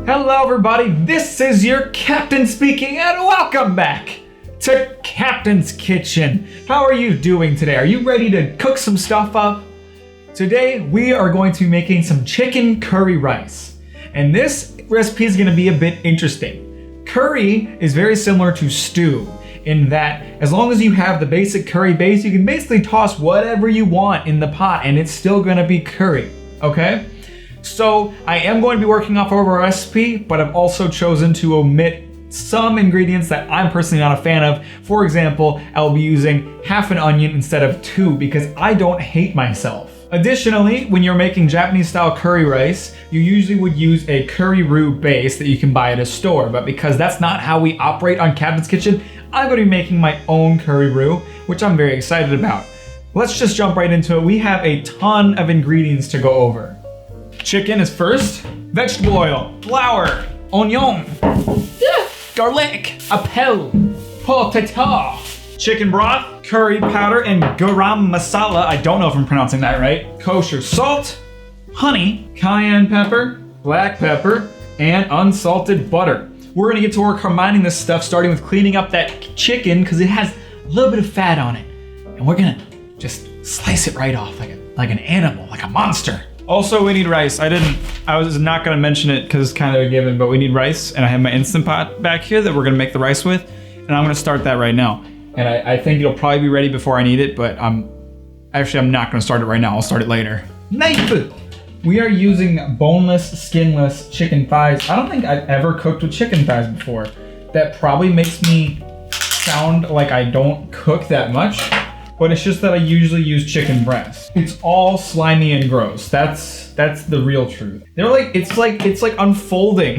Hello everybody, this is your captain speaking and welcome back to Captain's Kitchen. How are you doing today? Are you ready to cook some stuff up? Today we are going to be making some chicken curry rice. And this recipe is going to be a bit interesting. Curry is very similar to stew in that as long as you have the basic curry base, you can basically toss whatever you want in the pot and it's still going to be curry, okay? So I am going to be working off of a recipe, but I've also chosen to omit some ingredients that I'm personally not a fan of. For example, I'll be using half an onion instead of 2 because I don't hate myself. Additionally, when you're making Japanese style curry rice, you usually would use a Curry Roux base that you can buy at a store, but because that's not how we operate on Captain's Kitchen, I'm going to be making my own Curry Roux, which I'm very excited about. Let's just jump right into it. We have a ton of ingredients to go over. Chicken is first, vegetable oil, flour, onion, garlic, apple, potato, chicken broth, curry powder, and garam masala. I don't know if I'm pronouncing that right. Kosher salt, honey, cayenne pepper, black pepper, and unsalted butter. We're gonna get to work combining this stuff, starting with cleaning up that chicken because it has a little bit of fat on it. And we're gonna just slice it right off like an animal, like a monster. Also, we need rice. I was not gonna mention it because it's kind of a given, but we need rice, and I have my Instant Pot back here that we're gonna make the rice with, and I'm gonna start that right now. And I think it'll probably be ready before I need it, but I'm not gonna start it right now. I'll start it later. Knife! We are using boneless, skinless chicken thighs. I don't think I've ever cooked with chicken thighs before. That probably makes me sound like I don't cook that much, but it's just that I usually use chicken breast. It's all slimy and gross. That's the real truth. They're like, it's like unfolding.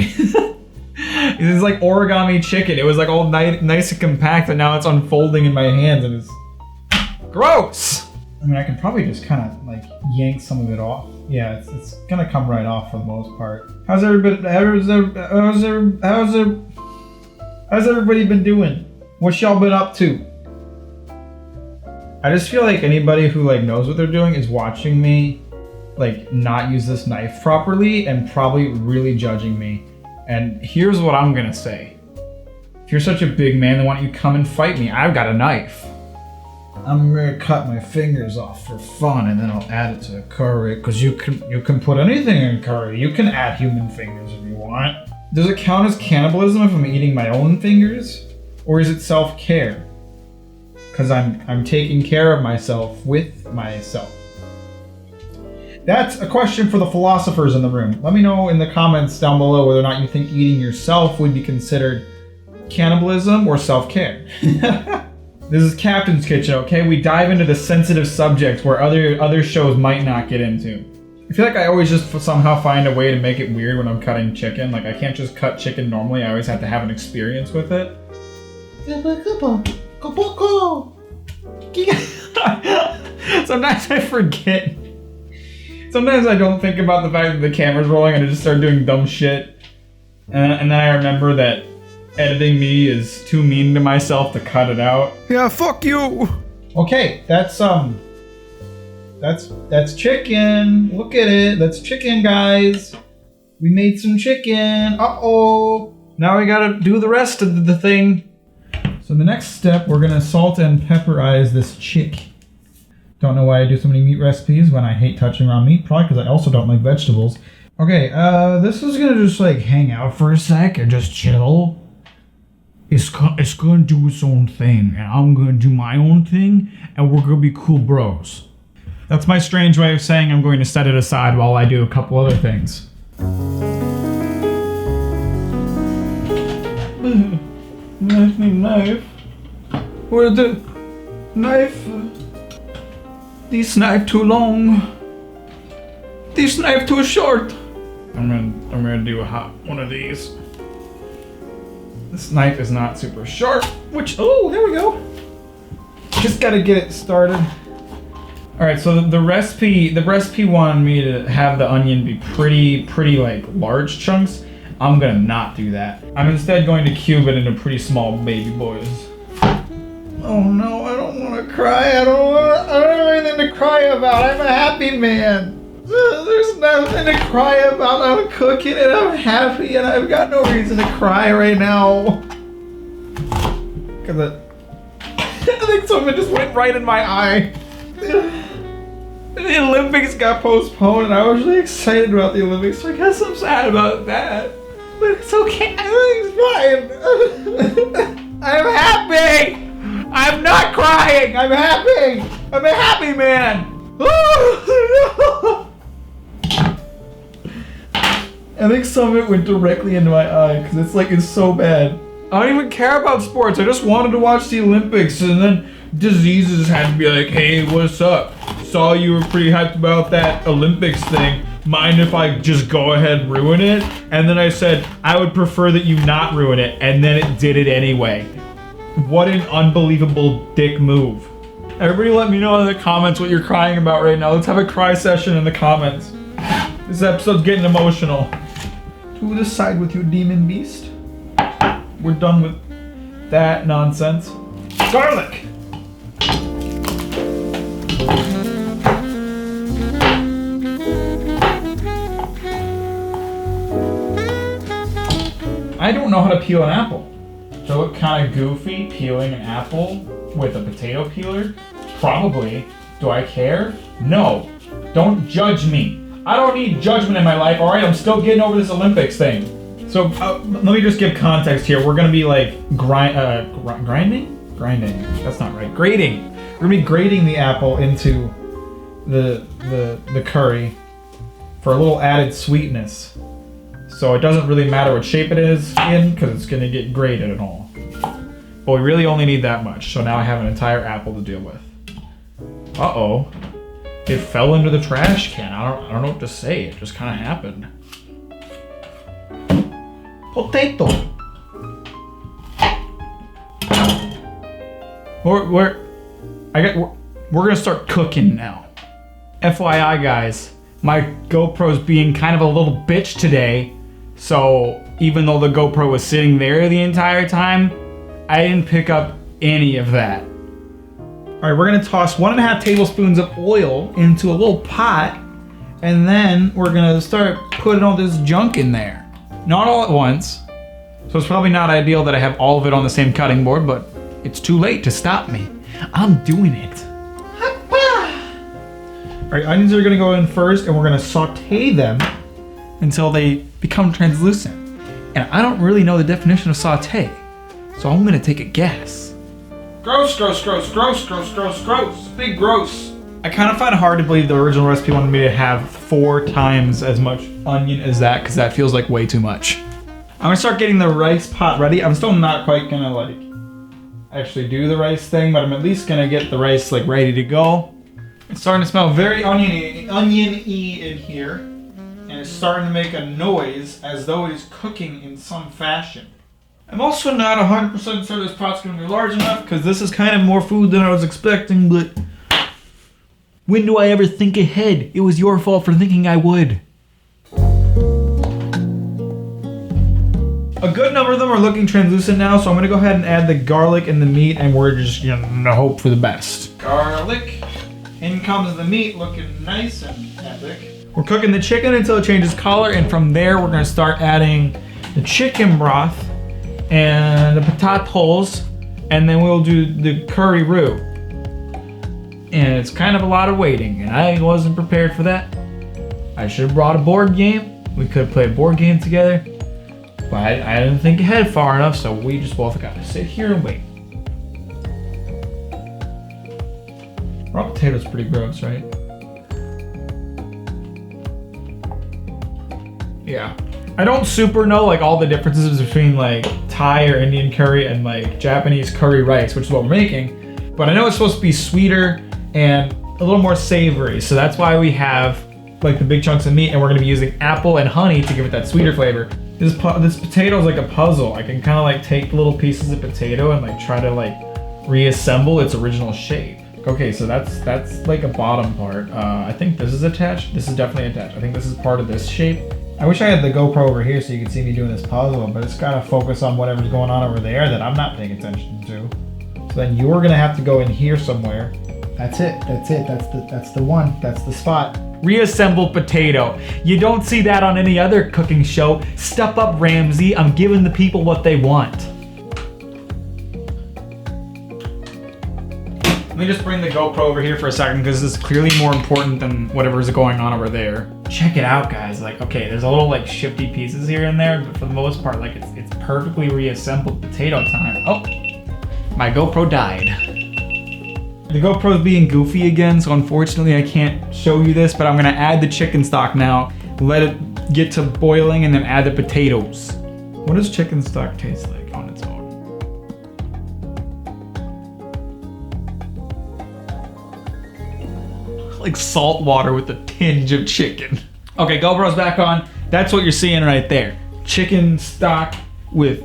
It's like origami chicken. It was like all nice and compact, and now it's unfolding in my hands, and it's gross. I mean, I can probably just kind of like yank some of it off. Yeah, it's gonna come right off for the most part. How's everybody been doing? What y'all been up to? I just feel like anybody who like knows what they're doing is watching me like not use this knife properly and probably really judging me. And here's what I'm gonna say. If you're such a big man, then why don't you come and fight me? I've got a knife. I'm gonna cut my fingers off for fun and then I'll add it to the curry because you can put anything in curry. You can add human fingers if you want. Does it count as cannibalism if I'm eating my own fingers? Or is it self-care? Because I'm taking care of myself with myself. That's a question for the philosophers in the room. Let me know in the comments down below whether or not you think eating yourself would be considered cannibalism or self-care. This is Captain's Kitchen, okay? We dive into the sensitive subjects where other shows might not get into. I feel like I always just somehow find a way to make it weird when I'm cutting chicken. Like I can't just cut chicken normally. I always have to have an experience with it. Sometimes I forget. Sometimes I don't think about the fact that the camera's rolling and I just start doing dumb shit. And then I remember that editing me is too mean to myself to cut it out. Yeah, fuck you! Okay, that's chicken. Look at it. That's chicken, guys. We made some chicken. Uh-oh. Now we gotta do the rest of the thing. So the next step, we're gonna salt and pepperize this chick. Don't know why I do so many meat recipes when I hate touching raw meat. Probably because I also don't like vegetables. Okay, this is gonna just like hang out for a sec and just chill. It's gonna do its own thing, and I'm gonna do my own thing, and we're gonna be cool bros. That's my strange way of saying I'm going to set it aside while I do a couple other things. Knife. Where's the knife? This knife too long. This knife too short. I'm gonna do one of these. This knife is not super sharp, oh, there we go. Just gotta get it started. All right, so the recipe wanted me to have the onion be pretty like large chunks. I'm gonna not do that. I'm instead going to cube it into pretty small baby boys. Oh no, I don't wanna cry. I don't have anything to cry about. I'm a happy man. There's nothing to cry about. I'm cooking and I'm happy and I've got no reason to cry right now. Cause I think someone just went right in my eye. The Olympics got postponed and I was really excited about the Olympics, so I guess I'm sad about that. But it's okay, everything's fine. I'm happy! I'm not crying! I'm happy! I'm a happy man! Oh, no. I think some of it went directly into my eye because it's so bad. I don't even care about sports. I just wanted to watch the Olympics, and then diseases had to be like, hey, what's up? Saw you were pretty hyped about that Olympics thing. Mind if I just go ahead and ruin it? And then I said, I would prefer that you not ruin it, and then it did it anyway. What an unbelievable dick move. Everybody let me know in the comments what you're crying about right now. Let's have a cry session in the comments. This episode's getting emotional. To the side with you, demon beast. We're done with that nonsense. Garlic! I don't know how to peel an apple. Do I look kind of goofy peeling an apple with a potato peeler? Probably. Do I care? No. Don't judge me. I don't need judgment in my life, alright? I'm still getting over this Olympics thing. So, let me just give context here. We're gonna be like grinding? Grinding. That's not right. Grating. We're gonna be grating the apple into the curry for a little added sweetness. So it doesn't really matter what shape it is in, because it's gonna get grated and all. But we really only need that much, so now I have an entire apple to deal with. Uh-oh. It fell into the trash can. I don't know what to say. It just kind of happened. Potato. We're gonna start cooking now. FYI, guys, my GoPro's being kind of a little bitch today. So even though the GoPro was sitting there the entire time, I didn't pick up any of that. All right, we're gonna toss 1.5 tablespoons of oil into a little pot, and then we're gonna start putting all this junk in there. Not all at once, so it's probably not ideal that I have all of it on the same cutting board, but it's too late to stop me. I'm doing it. All right, onions are gonna go in first, and we're gonna saute them until they become translucent. And I don't really know the definition of saute, so I'm gonna take a guess. Gross, gross, gross, gross, gross, gross, gross. Big gross. I kind of find it hard to believe the original recipe wanted me to have 4 times as much onion as that, because that feels like way too much. I'm gonna start getting the rice pot ready. I'm still not quite gonna like actually do the rice thing, but I'm at least gonna get the rice like ready to go. It's starting to smell very oniony in here, and it's starting to make a noise as though it is cooking in some fashion. I'm also not 100% sure this pot's gonna be large enough, because this is kind of more food than I was expecting, but when do I ever think ahead? It was your fault for thinking I would. A good number of them are looking translucent now, so I'm gonna go ahead and add the garlic and the meat, and we're just gonna hope for the best. Garlic. In comes the meat, looking nice and epic. We're cooking the chicken until it changes color, and from there we're gonna start adding the chicken broth and the potatoes, and then we'll do the curry roux. And it's kind of a lot of waiting, and I wasn't prepared for that. I should have brought a board game. We could play a board game together, but I didn't think ahead far enough, so we just both gotta sit here and wait. Raw potatoes pretty gross, right? Yeah. I don't super know like all the differences between like Thai or Indian curry and like Japanese curry rice, which is what we're making. But I know it's supposed to be sweeter and a little more savory. So that's why we have like the big chunks of meat, and we're gonna be using apple and honey to give it that sweeter flavor. This potato is like a puzzle. I can kind of like take little pieces of potato and like try to like reassemble its original shape. Okay, so that's like a bottom part. I think this is attached. This is definitely attached. I think this is part of this shape. I wish I had the GoPro over here so you could see me doing this puzzle, but it's gotta focus on whatever's going on over there that I'm not paying attention to. So then you're gonna have to go in here somewhere. That's it, that's the one, that's the spot. reassembled potato. You don't see that on any other cooking show. Step up, Ramsay. I'm giving the people what they want. Let me just bring the GoPro over here for a second because this is clearly more important than whatever is going on over there. Check it out, guys. Like, okay, there's a little like shifty pieces here and there, but for the most part, like it's perfectly reassembled potato time. Oh, my GoPro died. The GoPro's being goofy again, so unfortunately I can't show you this, but I'm gonna add the chicken stock now, let it get to boiling, and then add the potatoes. What does chicken stock taste like on its own? Like salt water with a tinge of chicken. Okay, GoPro's back on. That's what you're seeing right there. Chicken stock with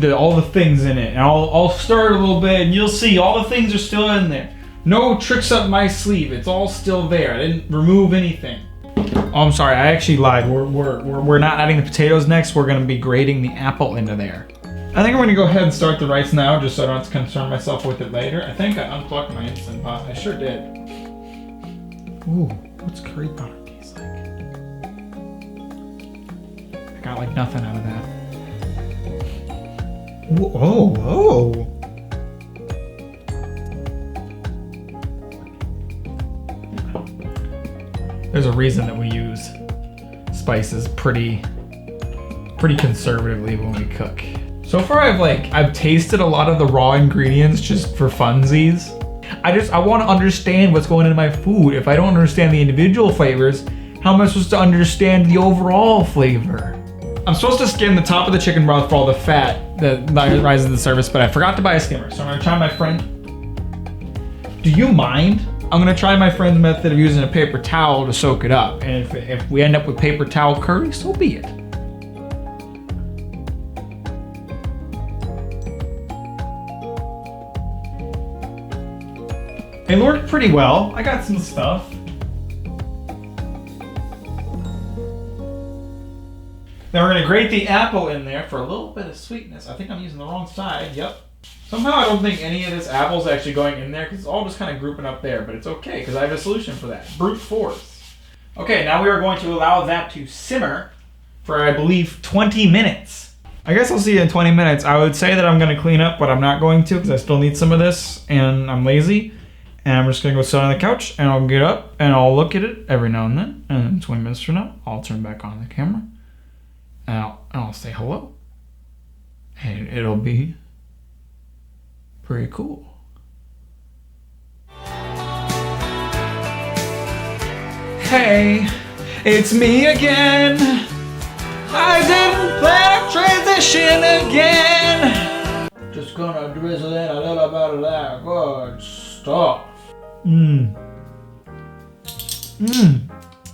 all the things in it. And I'll stir it a little bit and you'll see all the things are still in there. No tricks up my sleeve. It's all still there. I didn't remove anything. Oh, I'm sorry. I actually lied. We're not adding the potatoes next. We're gonna be grating the apple into there. I think I'm gonna go ahead and start the rice now, just so I don't have to concern myself with it later. I think I unplugged my Instant Pot. I sure did. Ooh, what's curry powder taste like? I got like nothing out of that. Whoa. There's a reason that we use spices pretty conservatively when we cook. So far I've tasted a lot of the raw ingredients just for funsies. I want to understand what's going into my food. If I don't understand the individual flavors, how am I supposed to understand the overall flavor? I'm supposed to skim the top of the chicken broth for all the fat that rises to the surface, but I forgot to buy a skimmer. So I'm gonna try my friend. Do you mind? I'm gonna try my friend's method of using a paper towel to soak it up. And if we end up with paper towel curry, so be it. It worked pretty well. I got some stuff. Then we're gonna grate the apple in there for a little bit of sweetness. I think I'm using the wrong side, yep. Somehow I don't think any of this apple's actually going in there because it's all just kind of grouping up there, but it's okay because I have a solution for that. Brute force. Okay, now we are going to allow that to simmer for, I believe, 20 minutes. I guess I'll see you in 20 minutes. I would say that I'm gonna clean up, but I'm not going to because I still need some of this and I'm lazy. And I'm just gonna go sit on the couch and I'll get up and I'll look at it every now and then. And then 20 minutes from now, I'll turn back on the camera and I'll say hello. And it'll be pretty cool. Hey, it's me again. I didn't plan a transition again. Just gonna drizzle in a little bit of that good stuff.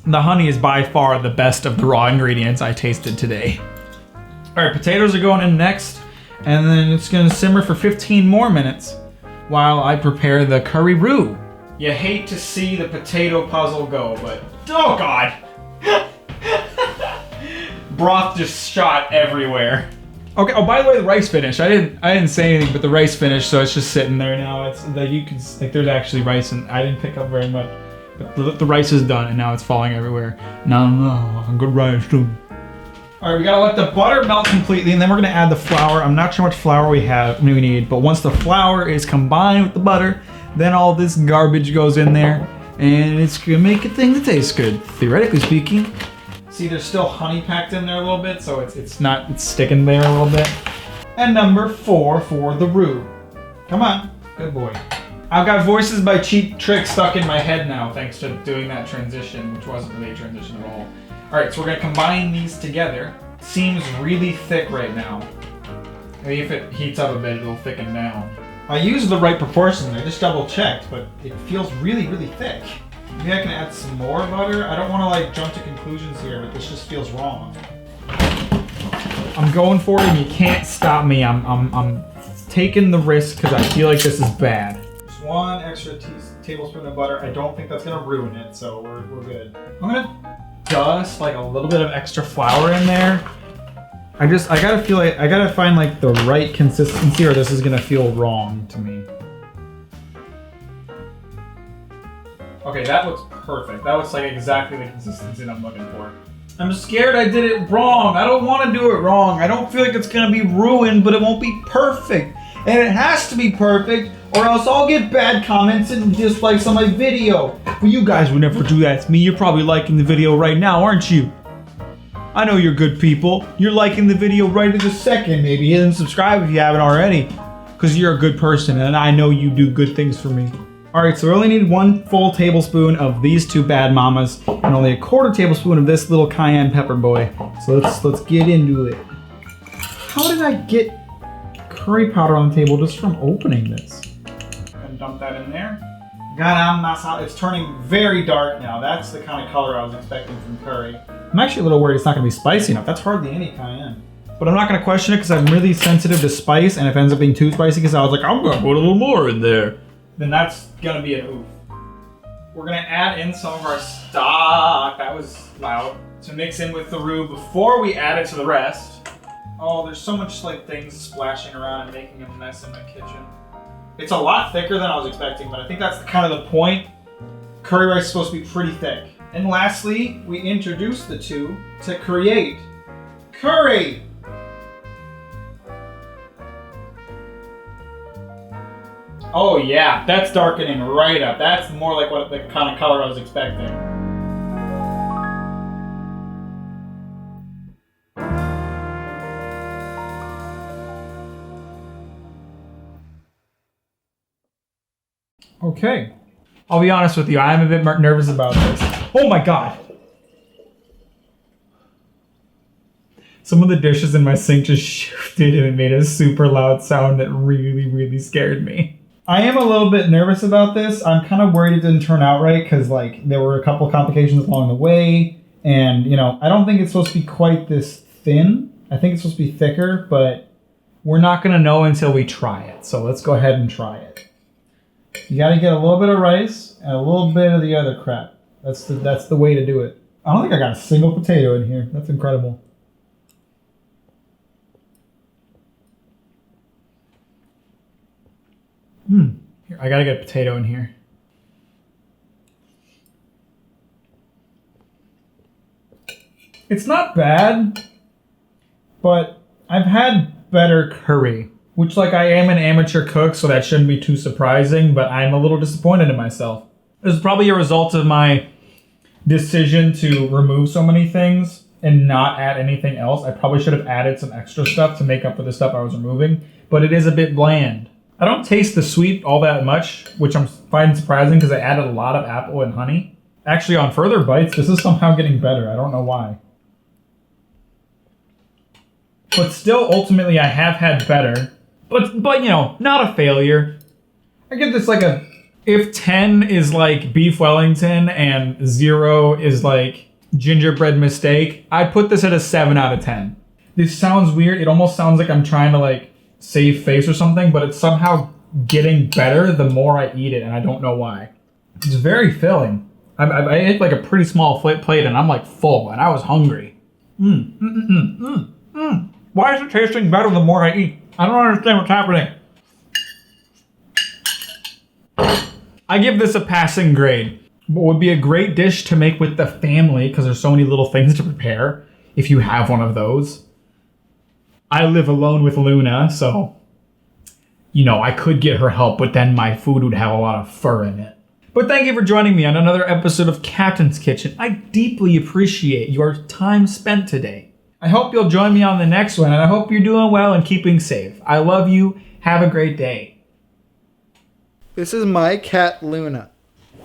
The honey is by far the best of the raw ingredients I tasted today. All right, potatoes are going in next, and then it's gonna simmer for 15 more minutes while I prepare the curry roux. You hate to see the potato puzzle go, but oh God. Broth just shot everywhere. Okay, oh, by the way, the rice finished. I didn't say anything, but the rice finished, so it's just sitting there now. It's that you can, like, there's actually rice, and I didn't pick up very much. But the rice is done, and now it's falling everywhere. No, good rice too. All right, we gotta let the butter melt completely, and then we're gonna add the flour. I'm not sure how much flour we need, but once the flour is combined with the butter, then all this garbage goes in there, and it's gonna make a thing that tastes good, theoretically speaking. See, there's still honey packed in there a little bit, so it's sticking there a little bit. And number 4 for the roux. Come on, good boy. I've got Voices by Cheap Trick stuck in my head now, thanks to doing that transition, which wasn't really a transition at all. All right, so we're gonna combine these together. Seems really thick right now. Maybe if it heats up a bit, it'll thicken down. I used the right proportion, I just double checked, but it feels really, really thick. Maybe I can add some more butter. I don't want to like jump to conclusions here, but this just feels wrong. I'm going for it, and you can't stop me. I'm taking the risk because I feel like this is bad. Just 1 extra tablespoon of butter. I don't think that's gonna ruin it, so we're good. I'm gonna dust like a little bit of extra flour in there. I gotta find like the right consistency, or this is gonna feel wrong to me. Okay, that looks perfect. That looks like exactly the consistency that I'm looking for. I'm scared I did it wrong. I don't want to do it wrong. I don't feel like it's going to be ruined, but it won't be perfect. And it has to be perfect, or else I'll get bad comments and dislikes on my video. But you guys would never do that to me. You're probably liking the video right now, aren't you? I know you're good people. You're liking the video right in this second, maybe. And subscribe if you haven't already. Because you're a good person, and I know you do good things for me. Alright, so we only need 1 full tablespoon of these 2 bad mamas, and only a 1/4 tablespoon of this little cayenne pepper boy. So let's get into it. How did I get curry powder on the table just from opening this? And dump that in there. Garam masala. It's turning very dark now. That's the kind of color I was expecting from curry. I'm actually a little worried it's not going to be spicy enough. That's hardly any cayenne. But I'm not going to question it because I'm really sensitive to spice, and if it ends up being too spicy because I was like, I'm going to put a little more in there, then that's going to be an oof. We're going to add in some of our stock. That was loud. To mix in with the roux before we add it to the rest. Oh, there's so much like things splashing around and making a mess in my kitchen. It's a lot thicker than I was expecting, but I think that's kind of the point. Curry rice is supposed to be pretty thick. And lastly, we introduce the two to create curry. Oh yeah, that's darkening right up. That's more like what the kind of color I was expecting. Okay. I'll be honest with you, I am a bit nervous about this. Oh my god! Some of the dishes in my sink just shifted and it made a super loud sound that really, really scared me. I am a little bit nervous about this. I'm kind of worried it didn't turn out right because like there were a couple of complications along the way, and you know, I don't think it's supposed to be quite this thin. I think it's supposed to be thicker, but we're not gonna know until we try it. So let's go ahead and try it. You gotta get a little bit of rice and a little bit of the other crap. That's the way to do it. I don't think I got a single potato in here. That's incredible. Here, I gotta get a potato in here. It's not bad, but I've had better curry. Which, like, I am an amateur cook, so that shouldn't be too surprising, but I'm a little disappointed in myself. This is probably a result of my decision to remove so many things and not add anything else. I probably should have added some extra stuff to make up for the stuff I was removing, but it is a bit bland. I don't taste the sweet all that much, which I'm finding surprising because I added a lot of apple and honey. Actually, on further bites, this is somehow getting better. I don't know why. But still, ultimately, I have had better. But you know, not a failure. I give this like a... If 10 is like beef Wellington and 0 is like gingerbread mistake, I'd put this at a 7 out of 10. This sounds weird. It almost sounds like I'm trying to like save face or something, but it's somehow getting better the more I eat it, and I don't know why. It's very filling. I ate like a pretty small plate and I'm like full, and I was hungry. Why is it tasting better the more I eat? I don't understand what's happening. I give this a passing grade. What would be a great dish to make with the family, because there's so many little things to prepare, if you have one of those. I live alone with Luna, so, you know, I could get her help, but then my food would have a lot of fur in it. But thank you for joining me on another episode of Captain's Kitchen. I deeply appreciate your time spent today. I hope you'll join me on the next one, and I hope you're doing well and keeping safe. I love you. Have a great day. This is my cat, Luna.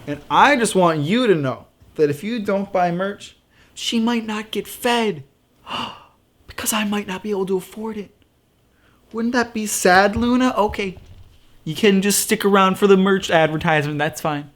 And I just want you to know that if you don't buy merch, she might not get fed. Because I might not be able to afford it. Wouldn't that be sad, Luna? Okay. You can just stick around for the merch advertisement. That's fine.